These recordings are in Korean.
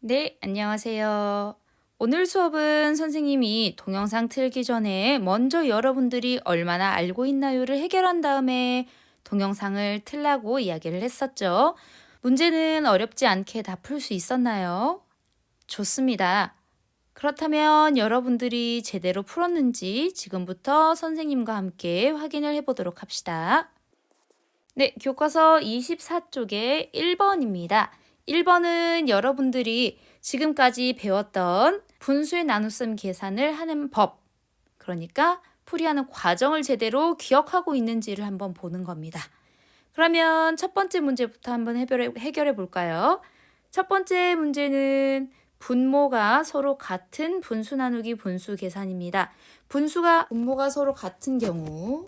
네, 안녕하세요. 오늘 수업은 선생님이 동영상 틀기 전에 먼저 여러분들이 얼마나 알고 있나요를 해결한 다음에 동영상을 틀라고 이야기를 했었죠. 문제는 어렵지 않게 다 풀 수 있었나요? 좋습니다. 그렇다면 여러분들이 제대로 풀었는지 지금부터 선생님과 함께 확인을 해보도록 합시다. 네, 교과서 24쪽에 1번입니다. 1번은 여러분들이 지금까지 배웠던 분수의 나눗셈 계산을 하는 법, 그러니까 풀이하는 과정을 제대로 기억하고 있는지를 한번 보는 겁니다. 그러면 첫 번째 문제부터 한번 해결해 볼까요? 첫 번째 문제는 분모가 서로 같은 분수 나누기 분수 계산입니다. 분모가 서로 같은 경우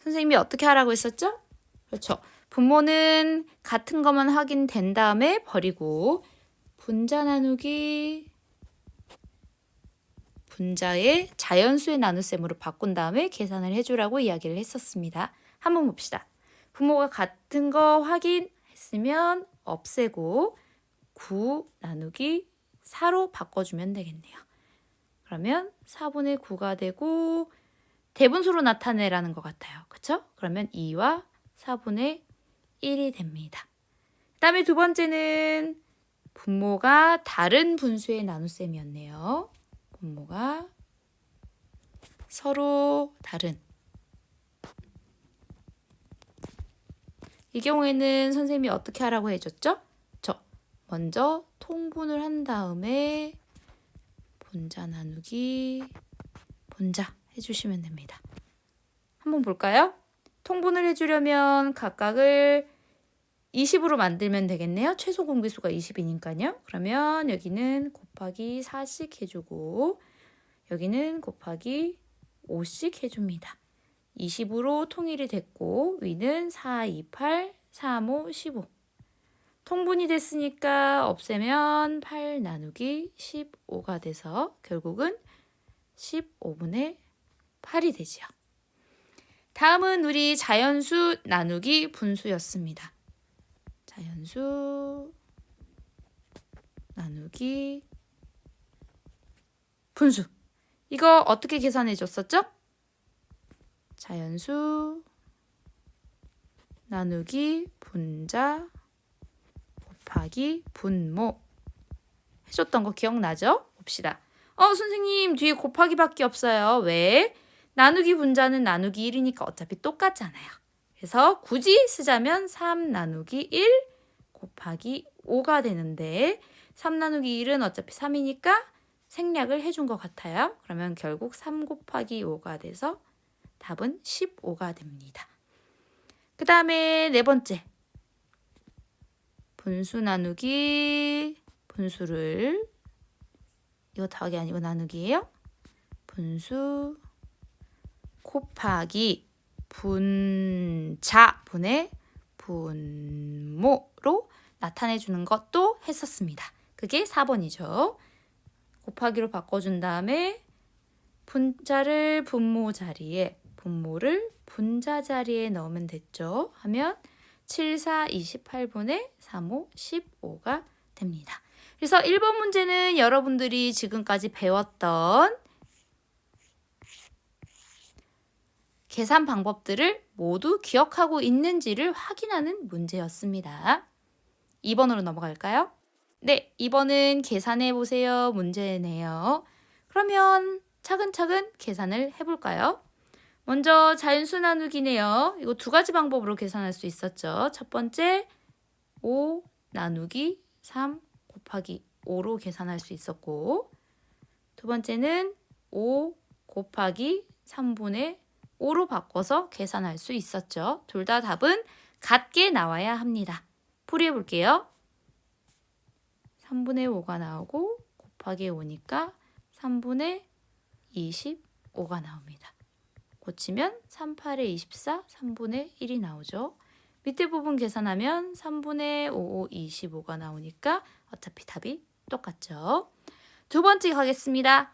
선생님이 어떻게 하라고 했었죠? 그렇죠. 분모는 같은 것만 확인된 다음에 버리고 분자 나누기 분자의 자연수의 나눗셈으로 바꾼 다음에 계산을 해주라고 이야기를 했었습니다. 한번 봅시다. 분모가 같은 거 확인했으면 없애고 9 나누기 4로 바꿔주면 되겠네요. 그러면 4분의 9가 되고 대분수로 나타내라는 것 같아요. 그쵸? 그러면 2와 4분의 1이 됩니다. 그 다음에 두 번째는 분모가 다른 분수의 나눗셈이었네요. 분모가 서로 다른. 이 경우에는 선생님이 어떻게 하라고 해줬죠? 먼저 통분을 한 다음에 분자 나누기 분자 해주시면 됩니다. 한번 볼까요? 통분을 해주려면 각각을 20으로 만들면 되겠네요. 최소 공비수가 20이니까요. 그러면 여기는 곱하기 4씩 해주고 여기는 곱하기 5씩 해줍니다. 20으로 통일이 됐고 위는 4, 2, 8, 3, 5, 15. 통분이 됐으니까 없애면 8 나누기 15가 돼서 결국은 15분의 8이 되지요. 다음은 우리 자연수 나누기 분수였습니다. 자연수 나누기 분수. 이거 어떻게 계산해 줬었죠? 자연수 나누기 분자 곱하기 분모 해줬던 거 기억나죠? 봅시다. 선생님 뒤에 곱하기밖에 없어요. 왜? 나누기 분자는 나누기 1이니까 어차피 똑같잖아요. 그래서 굳이 쓰자면 3 나누기 1 곱하기 5가 되는데 3 나누기 1은 어차피 3이니까 생략을 해준 것 같아요. 그러면 결국 3 곱하기 5가 돼서 답은 15가 됩니다. 그 다음에 네 번째. 분수 나누기 분수를 이거 더하기 아니고 나누기예요. 분수 곱하기 분자분의 분모로 나타내주는 것도 했었습니다. 그게 4번이죠. 곱하기로 바꿔준 다음에 분자를 분모 자리에 분모를 분자 자리에 넣으면 됐죠. 하면 7, 4, 28분의 3, 5, 15가 됩니다. 그래서 1번 문제는 여러분들이 지금까지 배웠던 계산 방법들을 모두 기억하고 있는지를 확인하는 문제였습니다. 2번으로 넘어갈까요? 네, 2번은 계산해 보세요 문제네요. 그러면 차근차근 계산을 해볼까요? 먼저 자연수 나누기네요. 이거 두 가지 방법으로 계산할 수 있었죠. 첫 번째 5 나누기 3 곱하기 5로 계산할 수 있었고 두 번째는 5 곱하기 3분의 5로 바꿔서 계산할 수 있었죠. 둘 다 답은 같게 나와야 합니다. 풀이해 볼게요. 3분의 5가 나오고 곱하기 5니까 3분의 25가 나옵니다. 고치면 3, 8에 24, 3분의 1이 나오죠. 밑에 부분 계산하면 3분의 5, 25가 나오니까 어차피 답이 똑같죠. 두 번째 가겠습니다.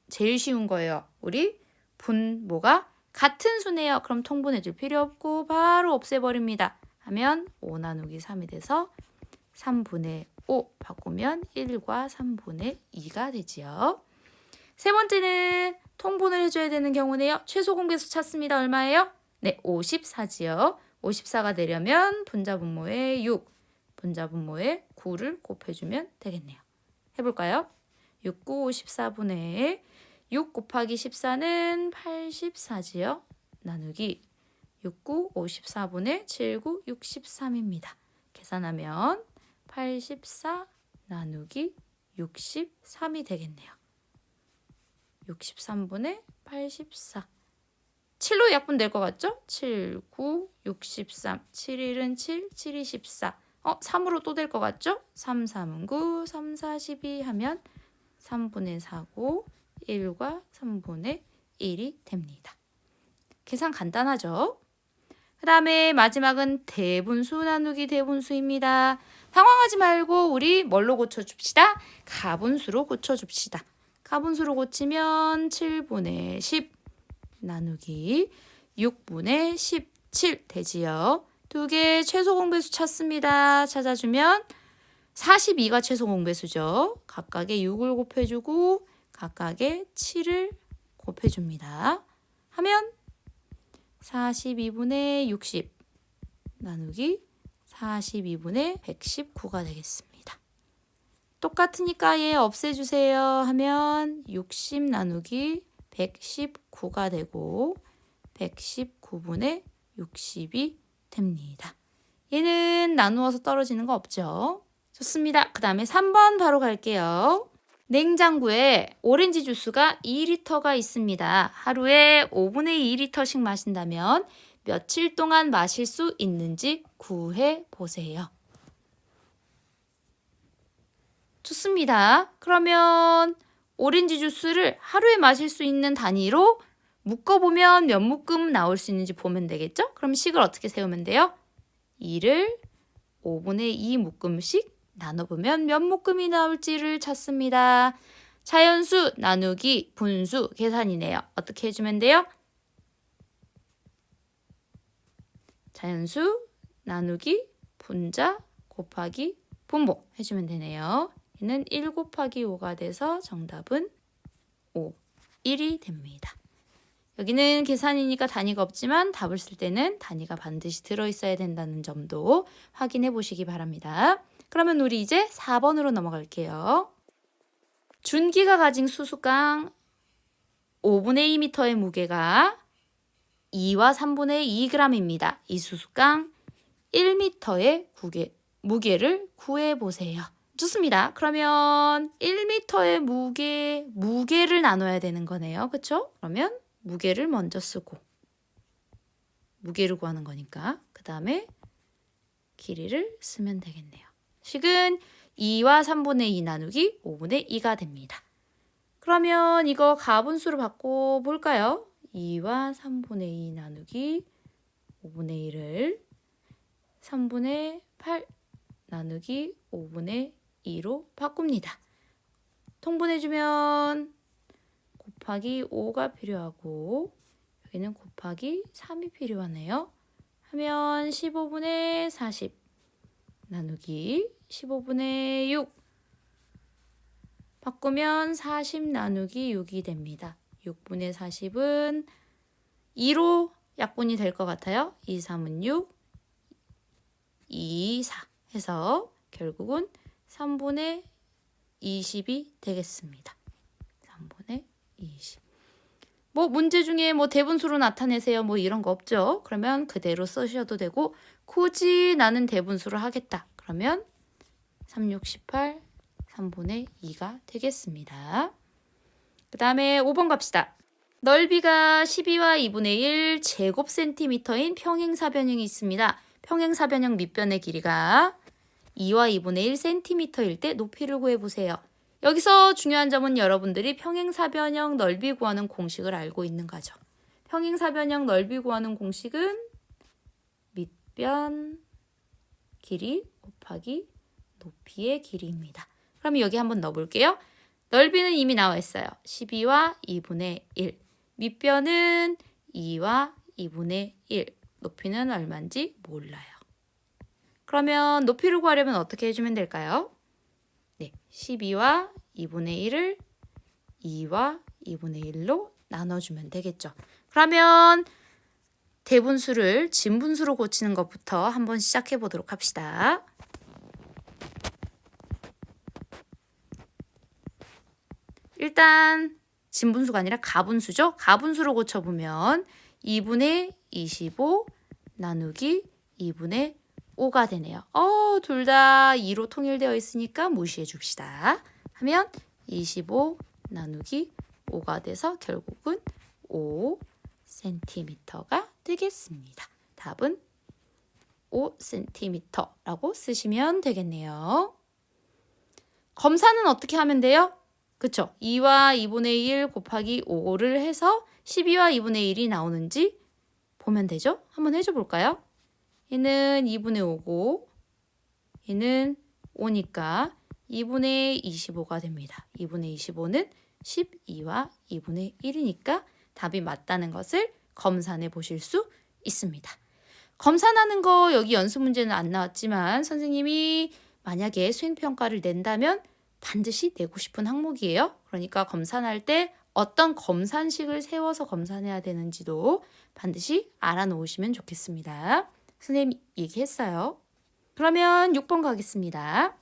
제일 쉬운 거예요. 우리 분모가 같은 수네요. 그럼 통분해줄 필요 없고 바로 없애버립니다. 하면 5 나누기 3이 돼서 3분의 5 바꾸면 1과 3분의 2가 되지요. 세 번째는 통분을 해줘야 되는 경우네요. 최소 공배수 찾습니다. 얼마예요? 네, 54지요. 54가 되려면 분자분모에 6, 분자분모에 9를 곱해주면 되겠네요. 해볼까요? 6, 9, 54분의 6 곱하기 14는 84지요. 나누기 6, 9, 54분의 7, 9, 63입니다. 계산하면 84 나누기 63이 되겠네요. 63분의 84. 7로 약분될 것 같죠? 7, 9, 63. 7, 1은 7, 7, 2, 14. 3으로 또 될 것 같죠? 3, 3은 9, 3, 4, 12 하면 3분의 4고 1과 3분의 1이 됩니다. 계산 간단하죠? 그 다음에 마지막은 대분수 나누기 대분수입니다. 당황하지 말고 우리 뭘로 고쳐줍시다? 가분수로 고쳐줍시다. 가분수로 고치면 7분의 10 나누기 6분의 17 되지요. 두 개 최소 공배수 찾습니다. 찾아주면 42가 최소 공배수죠. 각각의 6을 곱해주고 각각의 7을 곱해줍니다. 하면 42분의 60 나누기 42분의 119가 되겠습니다. 똑같으니까 얘 없애주세요 하면 60 나누기 119가 되고 119분의 60이 됩니다. 얘는 나누어서 떨어지는 거 없죠? 좋습니다. 그 다음에 3번 바로 갈게요. 냉장고에 오렌지 주스가 2리터가 있습니다. 하루에 5분의 2리터씩 마신다면 며칠 동안 마실 수 있는지 구해 보세요. 좋습니다. 그러면 오렌지 주스를 하루에 마실 수 있는 단위로 묶어보면 몇 묶음 나올 수 있는지 보면 되겠죠? 그럼 식을 어떻게 세우면 돼요? 2를 5분의 2 묶음씩 나눠보면 몇 묶음이 나올지를 찾습니다. 자연수 나누기 분수 계산이네요. 어떻게 해주면 돼요? 자연수 나누기 분자 곱하기 분모 해주면 되네요. 얘는 1 곱하기 5가 돼서 정답은 5, 1이 됩니다. 여기는 계산이니까 단위가 없지만 답을 쓸 때는 단위가 반드시 들어있어야 된다는 점도 확인해 보시기 바랍니다. 그러면 우리 이제 4번으로 넘어갈게요. 준기가 가진 수수깡 5분의 2m의 무게가 2와 3분의 2g입니다. 이 수수깡 1m의 무게를 구해보세요. 좋습니다. 그러면 1m의 무게를 나눠야 되는 거네요. 그쵸? 그러면 무게를 먼저 쓰고 무게를 구하는 거니까 그 다음에 길이를 쓰면 되겠네요. 식은 2와 3분의 2 나누기 5분의 2가 됩니다. 그러면 이거 가분수로 바꿔볼까요? 2와 3분의 2 나누기 5분의 1을 3분의 8 나누기 5분의 2로 바꿉니다. 통분해주면 곱하기 5가 필요하고 여기는 곱하기 3이 필요하네요. 하면 15분의 40 나누기 15분의 6 바꾸면 40 나누기 6이 됩니다. 6분의 40은 2로 약분이 될 것 같아요. 2, 3은 6, 2, 4 해서 결국은 3분의 20이 되겠습니다. 3분의 20. 문제 중에 대분수로 나타내세요. 이런 거 없죠? 그러면 그대로 쓰셔도 되고 굳이 나는 대분수를 하겠다. 그러면 3, 6, 18, 3분의 2가 되겠습니다. 그 다음에 5번 갑시다. 넓이가 12와 2분의 1 제곱센티미터인 평행사변형이 있습니다. 평행사변형 밑변의 길이가 2와 2분의 1cm일 때 높이를 구해보세요. 여기서 중요한 점은 여러분들이 평행사변형 넓이 구하는 공식을 알고 있는 거죠. 평행사변형 넓이 구하는 공식은 밑변 길이 곱하기 높이의 길이입니다. 그럼 여기 한번 넣어볼게요. 넓이는 이미 나와 있어요. 12와 2분의 1. 밑변은 2와 2분의 1. 높이는 얼마인지 몰라요. 그러면 높이를 구하려면 어떻게 해주면 될까요? 네, 12와 2분의 1을 2와 2분의 1로 나눠주면 되겠죠. 그러면 대분수를 진분수로 고치는 것부터 한번 시작해 보도록 합시다. 일단 진분수가 아니라 가분수죠. 가분수로 고쳐보면 2분의 25 나누기 2분의 5가 되네요. 둘 다 2로 통일되어 있으니까 무시해 줍시다. 하면 25 나누기 5가 돼서 결국은 5cm가 되겠습니다. 답은 5cm라고 쓰시면 되겠네요. 검사는 어떻게 하면 돼요? 그쵸? 2와 2분의 1 곱하기 5를 해서 12와 2분의 1이 나오는지 보면 되죠? 한번 해줘 볼까요? 얘는 2분의 5고 얘는 5니까 2분의 25가 됩니다. 2분의 25는 12와 2분의 1이니까 답이 맞다는 것을 검산해 보실 수 있습니다. 검산하는 거 여기 연습 문제는 안 나왔지만 선생님이 만약에 수행평가를 낸다면 반드시 내고 싶은 항목이에요. 그러니까 검산할 때 어떤 검산식을 세워서 검산해야 되는지도 반드시 알아놓으시면 좋겠습니다. 선생님 얘기했어요. 그러면 6번 가겠습니다.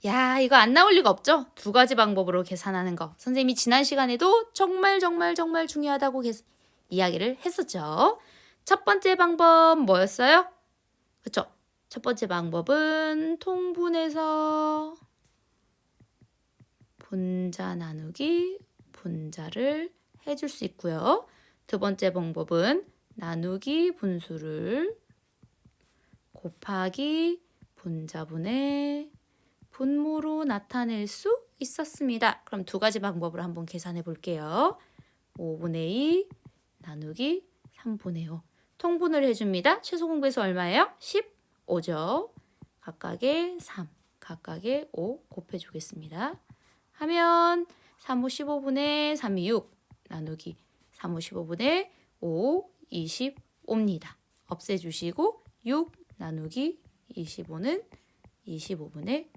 야, 이거 안 나올 리가 없죠? 두 가지 방법으로 계산하는 거. 선생님이 지난 시간에도 정말 중요하다고 이야기를 했었죠. 첫 번째 방법 뭐였어요? 그쵸? 첫 번째 방법은 통분해서 분자 나누기 분자를 해줄 수 있고요. 두 번째 방법은 나누기 분수를 곱하기 분자분의 분모로 나타낼 수 있었습니다. 그럼 두 가지 방법으로 한번 계산해 볼게요. 5분의 2 나누기 3분의 5. 통분을 해줍니다. 최소 공배수 얼마예요? 15죠. 각각의 3, 각각의 5 곱해주겠습니다. 하면 3호 15분의 3이 6 나누기 3호 15분의 5, 25입니다. 없애주시고 6 나누기 25는 25분의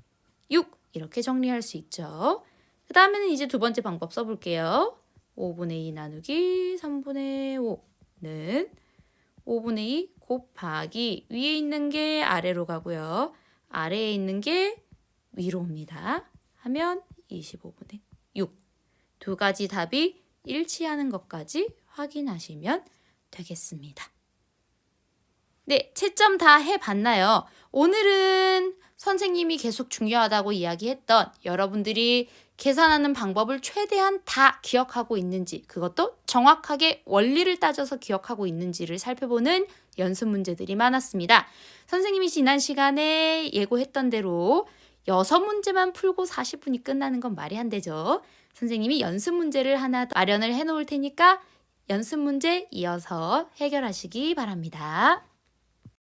6 이렇게 정리할 수 있죠. 그 다음에는 이제 두 번째 방법 써볼게요. 5분의 2 나누기 3분의 5는 5분의 2 곱하기 위에 있는 게 아래로 가고요. 아래에 있는 게 위로 옵니다. 하면 25분의 6. 두 가지 답이 일치하는 것까지 확인하시면 되겠습니다. 네, 채점 다 해봤나요? 오늘은 선생님이 계속 중요하다고 이야기했던 여러분들이 계산하는 방법을 최대한 다 기억하고 있는지, 그것도 정확하게 원리를 따져서 기억하고 있는지를 살펴보는 연습 문제들이 많았습니다. 선생님이 지난 시간에 예고했던 대로 6문제만 풀고 40분이 끝나는 건 말이 안 되죠. 선생님이 연습 문제를 하나 마련을 해놓을 테니까 연습 문제 이어서 해결하시기 바랍니다.